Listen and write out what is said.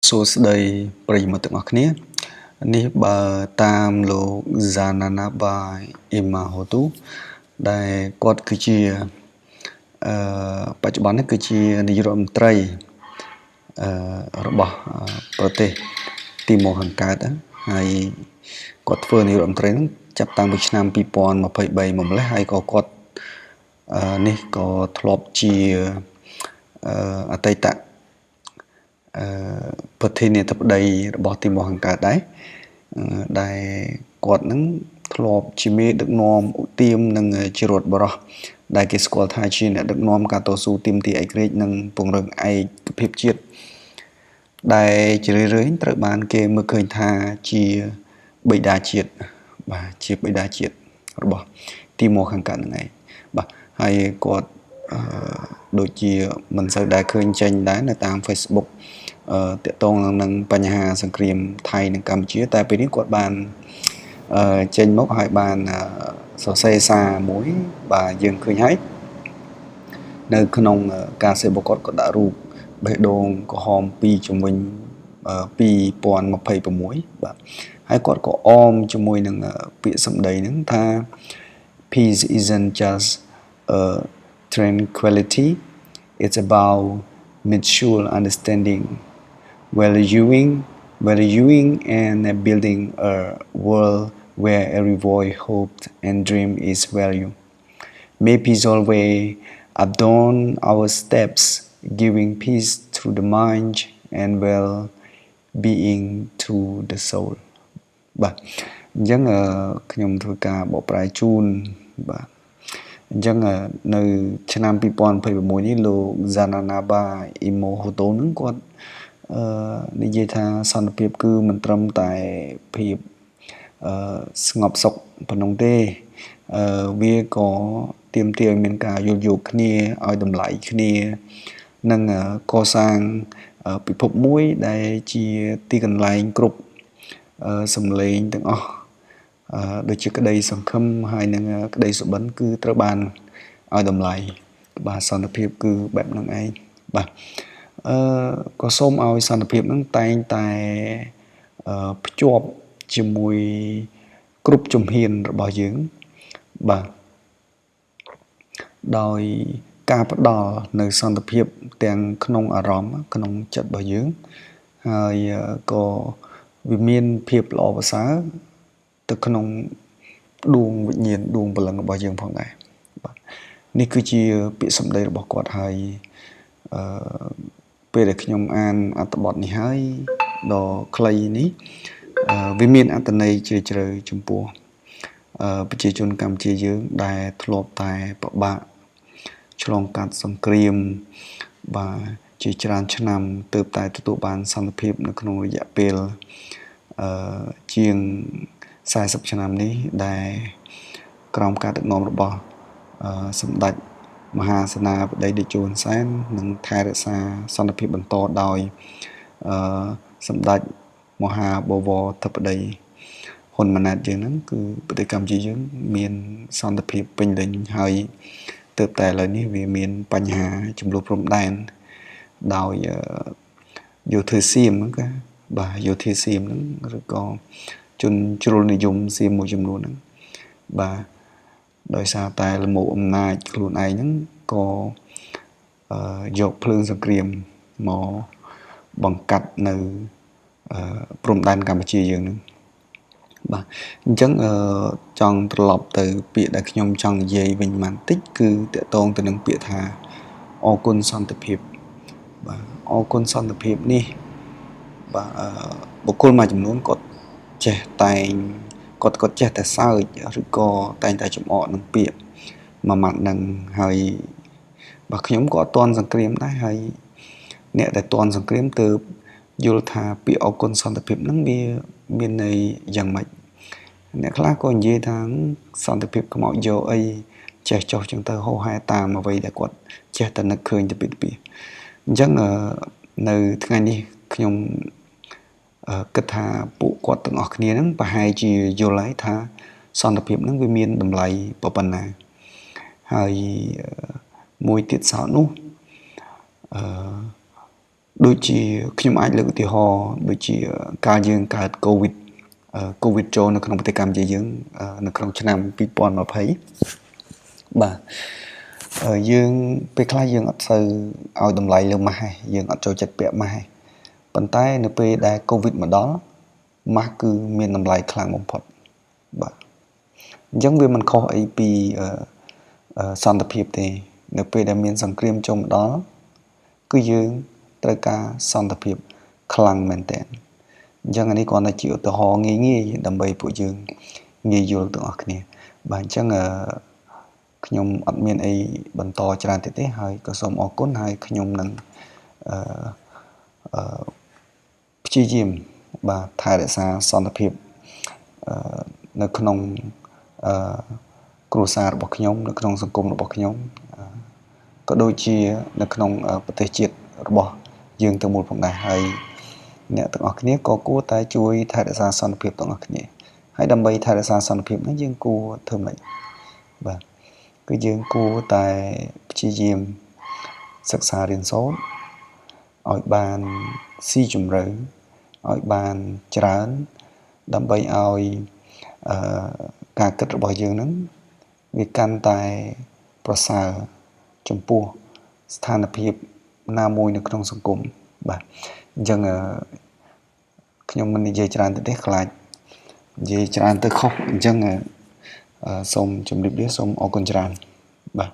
សួស្តីប្រិយមិត្តទាំងអស់គ្នានេះបើតាមលោក Zananabai Imahottu ដែលគាត់គឺជាបច្ចុប្បន្ននេះគឺជានាយករដ្ឋមន្ត្រីរបស់ប្រទេសទីម៉ូខាងកើតហើយគាត់ធ្វើនាយករដ្ឋមន្ត្រីហ្នឹងចាប់តាំងពីឆ្នាំ2023មកម្លេះហើយក៏គាត់នេះក៏ធ្លាប់ជាអតីតប្រធានាធិបតីរបស់ទីម៉ូខាងកើតដែរដែលគាត់នឹងធ្លាប់ជាមេដឹកនាំឧទាមនិងជារដ្ឋបរោះដែលគេស្គាល់ថាជាអ្នកដឹកនាំការតស៊ូទាមទារឯករាជ្យនិងពង្រឹងឯកភាពជាតិដែលជារឿយៗត្រូវបានគេមើលឃើញថាជាបិតាជាតិបាទជាបិតាជាតិរបស់ទីម៉ូខាងកើតហ្នឹងឯងបាទហើយគាត់ដូចជាមិនសូវដែលឃើញចេញដែរនៅតាម Facebook តាក់ទងនឹងបញ្ហាសង្គ្រាមថៃនិងកម្ពុជាតែពេលនេះគាត់បានចេញមកហើយបានសរសេរសារមួយបាទយើងឃើញហើយនៅក្នុងការសេបគាត់ក៏ដាក់រូបបេះដូងក្រហម2ជំវិញ2026បាទហើយគាត់ក៏អមជាមួយនឹងពាក្យសម្ដីហ្នឹងថា peace isn't just tranquility it's about mutual understanding valuing and building a world where every voice hope and dream is valued may peace always adorn our steps giving peace to the mind and well-being to the soul បាទអញ្ចឹងខ្ញុំធ្វើការបកប្រែជូនបាទអញ្ចឹងនៅឆ្នាំ2026នេះលោក Zananabai Imahottu នឹងគាត់និយាយថាសន្តិភាពគឺមិនត្រឹមតែភាពស្ងប់សុខប៉ុណ្ណឹងទេវាក៏ទាមទារឲ្យមានការយល់យោគគ្នាឲ្យតម្លៃគ្នានិងកសាងពិភពមួយដែលជាទីកន្លែងគ្រប់សម្លេងទាំងអស់ដូចជាក្តីសង្ឃឹមហើយនិងក្តីសុបិនគឺត្រូវបានឲ្យតម្លៃបាទសន្តិភាពគឺបែបហ្នឹងឯងបាទក៏សូមឲ្យសន្តិភាពហ្នឹងតែងតែភ្ជាប់ជាមួយគ្រប់ជំហានរបស់យើងបាទដោយការផ្ដល់នៅសន្តិភាពទាំងក្នុងអារម្មណ៍ក្នុងចិត្តរបស់យើងហើយក៏វាមានភាពល្អប្រសើរទៅក្នុងដួងវិញ្ញាណដួងព្រលឹងរបស់យើងផងដែរបាទនេះគឺជាពាក្យសម្ដីរបស់គាត់ហើយពេលដែលខ្ញុំអានអត្ថបទនេះហើយដ៏ខ្លីនេះវាមានអត្ថន័យជ្រាលជ្រៅចំពោះប្រជាជនកម្ពុជាយើងដែលធ្លាប់តែពិបាកឆ្លងកាត់សង្គ្រាមបាទជាច្រើនឆ្នាំទើបតែទទួលបានសន្តិភាពនៅក្នុងរយៈពេលជាង40ឆ្នាំនេះដែលក្រោមការដឹកនាំរបស់សម្ដេចមហាសេនាបតីតេជោ ហ៊ុនសែននិងថែរក្សាសន្តិភាពបន្តដោយសម្ដេចមហាបវរធិបតីហ៊ុនម៉ាណែតយើងហ្នឹងគឺប្រទេសកម្ពុជាយើងមានសន្តិភាពពេញលេញហើយទើបតែឥឡូវនេះវាមានបញ្ហាចំនួនព្រំដែនដោយយោធាសៀមហ្នឹងក៏បាទយោធាសៀមហ្នឹងឬក៏ជនជ្រុលនិយមសៀមមួយចំនួនហ្នឹងបាទដោយសារតែលំអអំណាចខ្លួនឯងហ្នឹងក៏យកភ្លើងសង្គ្រាមមកបង្កាត់នៅព្រំដែនកម្ពុជាយើងហ្នឹងបាទអញ្ចឹងចង់ត្រឡប់ទៅពាក្យដែលខ្ញុំចង់និយាយវិញបន្តិចគឺតកតងទៅនឹងពាក្យថាអរគុណសន្តិភាពបាទអរគុណសន្តិភាពនេះបាទបុគ្គលមួយចំនួនគាត់ចេះតែងគាត់ចេះតែសើចឬក៏តែងតែចំអកនឹងពាក្យមួយម៉ាត់នឹងហើយបាទខ្ញុំក៏អត់ទាន់សង្គ្រាមដែរហើយអ្នកដែលទាន់សង្គ្រាមទើបយល់ថាពាក្យអរគុណសន្តិភាពហ្នឹងវាមានន័យយ៉ាងម៉េចអ្នកខ្លះក៏និយាយថាសន្តិភាពខ្មោចយកអីចេះចោះចឹងទៅហោហែតាមអ្វីដែលគាត់ចេះតែនឹកឃើញទៅពីអញ្ចឹងនៅថ្ងៃនេះខ្ញុំគិតថាពួកគាត់ទាំងអស់គ្នាហ្នឹងប្រហែលជាយល់ហើយថាសន្តិភាពហ្នឹងវាមានតម្លៃប៉ុណ្ណាហើយមួយទៀតសោតនោះ ដូចជាខ្ញុំអាចលើកឧទាហរណ៍ដូចជាការយើងកើត COVID ចូលនៅក្នុងប្រទេសកម្ពុជាយើងនៅក្នុងឆ្នាំ2020បាទយើងពេលខ្លះយើងអត់សូវឲ្យតម្លៃលើម៉ាស់ទេយើងអត់ចូលចិត្តពាក់ម៉ាស់ទេប៉ុន្តែនៅពេលដែល COVID មកដល់ម៉ាស់គឺមានតម្លៃខ្លាំងបំផុតបាទអញ្ចឹងវាមិនខុសអីពីសន្តិភាពទេនៅពេលដែលមានសង្គ្រាមចូលមកដល់គឺយើងត្រូវការសន្តិភាពខ្លាំងមែនទែនអញ្ចឹងអានេះគ្រាន់តែជាឧទាហរណ៍ងាយៗដើម្បីពួកយើងងាយយល់ទាំងអស់គ្នាបាទអញ្ចឹងខ្ញុំអត់មានអីបន្តច្រើនទៀតទេហើយក៏សូមអរគុណហើយខ្ញុំនឹងព្យាយាមបាទថែរក្សាសន្តិភាពនៅក្នុងគ្រួសាររបស់ខ្ញុំនៅក្នុងសង្គមរបស់ខ្ញុំក៏ដូចជានៅក្នុងប្រទេសជាតិរបស់យើងទាំងមូលផងដែរហើយអ្នកទាំងអស់គ្នាក៏គួរតែជួយថែរក្សាសន្តិភាពទាំងអស់គ្នាហើយដើម្បីថែរក្សាសន្តិភាពនេះយើងគួរធ្វើម៉េចបាទគឺយើងគួរតែព្យាយាមសិក្សារៀនសូត្រឲ្យបានស៊ីជម្រៅឲ្យបានច្រើនដើម្បីឲ្យការគិតរបស់យើងហ្នឹងវាកាន់តែប្រសើរចំពោះស្ថានភាពណាមួយនៅក្នុងសង្គមបាទអញ្ចឹងខ្ញុំមិននិយាយច្រើនទេខ្លាចនិយាយច្រើនទៅខុសអញ្ចឹងសូមជម្រាបលាសូមអរគុណច្រើនបាទ